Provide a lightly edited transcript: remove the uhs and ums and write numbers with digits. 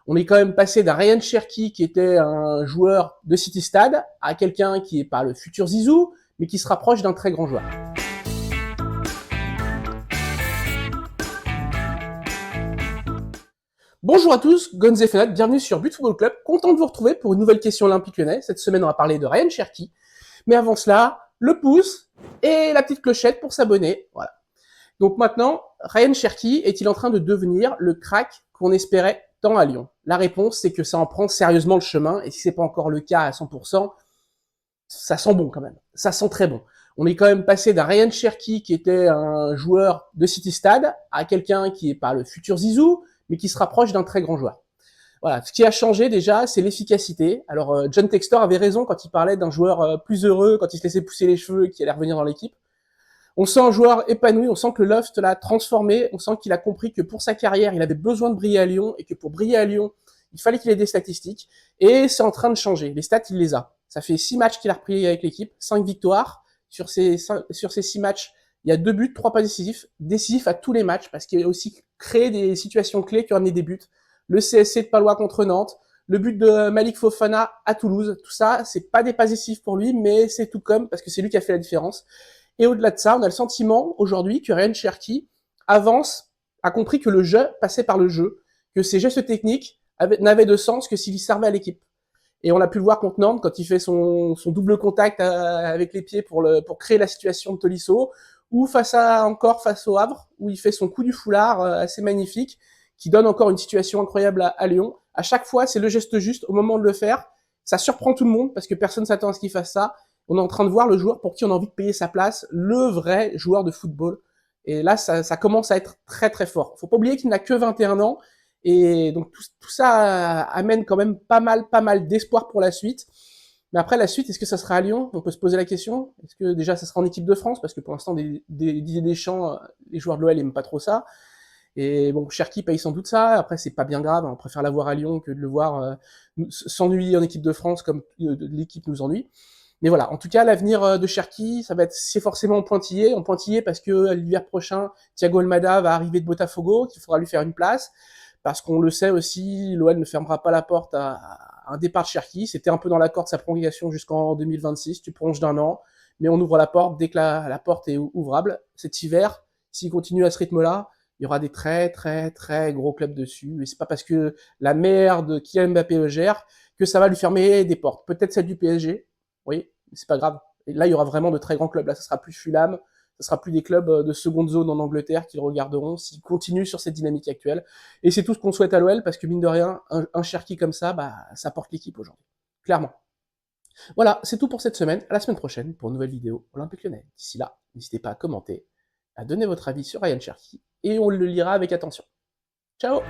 On est quand même passé d'un Ryan Cherki qui était un joueur de City Stade à quelqu'un qui est pas le futur Zizou, mais qui se rapproche d'un très grand joueur. Bonjour à tous, Gonz et Fenat, bienvenue sur But Football Club. Content de vous retrouver pour une nouvelle question Olympique Lyonnais. Cette semaine, on va parler de Ryan Cherki. Mais avant cela, le pouce et la petite clochette pour s'abonner. Voilà. Donc maintenant, Ryan Cherki est-il en train de devenir le crack qu'on espérait tant à Lyon? La réponse, c'est que ça en prend sérieusement le chemin, et si c'est pas encore le cas à 100%, ça sent bon quand même. Ça sent très bon. On est quand même passé d'un Ryan Cherki qui était un joueur de City Stade à quelqu'un qui est pas le futur Zizou, mais qui se rapproche d'un très grand joueur. Voilà, ce qui a changé déjà, c'est l'efficacité. Alors John Textor avait raison quand il parlait d'un joueur plus heureux, quand il se laissait pousser les cheveux et qui allait revenir dans l'équipe. On sent un joueur épanoui, on sent que le Loft l'a transformé, on sent qu'il a compris que pour sa carrière, il avait besoin de briller à Lyon et que pour briller à Lyon, il fallait qu'il ait des statistiques. Et c'est en train de changer. Les stats, il les a. Ça fait 6 matchs qu'il a repris avec l'équipe, 5 victoires. Sur ces 6 matchs, il y a 2 buts, 3 pas décisifs à tous les matchs, parce qu'il a aussi créé des situations clés qui ont amené des buts. Le CSC de Palois contre Nantes, le but de Malik Fofana à Toulouse, tout ça, c'est pas des pas décisifs pour lui, mais c'est tout comme, parce que c'est lui qui a fait la différence. Et au-delà de ça, on a le sentiment aujourd'hui que Ryan Cherki avance, a compris que le jeu passait par le jeu, que ses gestes techniques n'avaient de sens que s'il servait à l'équipe. Et on l'a pu le voir contre Nantes quand il fait son double contact avec les pieds pour créer la situation de Tolisso, ou face au Havre, où il fait son coup du foulard assez magnifique, qui donne encore une situation incroyable à Lyon. À chaque fois, c'est le geste juste au moment de le faire. Ça surprend tout le monde parce que personne s'attend à ce qu'il fasse ça. On est en train de voir le joueur pour qui on a envie de payer sa place, le vrai joueur de football. Et là, ça commence à être très très fort. Faut pas oublier qu'il n'a que 21 ans, et donc tout ça amène quand même pas mal d'espoir pour la suite. Mais après la suite, est-ce que ça sera à Lyon? On peut se poser la question. Est-ce que déjà ça sera en équipe de France? Parce que pour l'instant, Didier Deschamps, les joueurs de l'OL aiment pas trop ça. Et bon, Cherki paye sans doute ça. Après, c'est pas bien grave. On préfère l'avoir à Lyon que de le voir s'ennuyer en équipe de France comme l'équipe nous ennuie. Mais voilà, en tout cas, l'avenir de Cherki, c'est forcément en pointillé parce que l'hiver prochain, Thiago Almada va arriver de Botafogo, qu'il faudra lui faire une place, parce qu'on le sait aussi, l'OL ne fermera pas la porte à un départ de Cherki. C'était un peu dans l'accord de sa prolongation jusqu'en 2026, tu prolonges d'un an, mais on ouvre la porte dès que la porte est ouvrable. Cet hiver, s'il continue à ce rythme-là, il y aura des très gros clubs dessus, et c'est pas parce que la mère de Kylian Mbappé le gère que ça va lui fermer des portes. Peut-être celle du PSG, oui, mais c'est pas grave. Et là, il y aura vraiment de très grands clubs. Là, ça sera plus Fulham, ça sera plus des clubs de seconde zone en Angleterre qui le regarderont s'il continue sur cette dynamique actuelle. Et c'est tout ce qu'on souhaite à l'OL, parce que mine de rien, un Cherki comme ça, bah, ça porte l'équipe aujourd'hui. Clairement. Voilà, c'est tout pour cette semaine. À la semaine prochaine pour une nouvelle vidéo Olympique Lyonnais. D'ici là, n'hésitez pas à commenter, à donner votre avis sur Ryan Cherki, et on le lira avec attention. Ciao!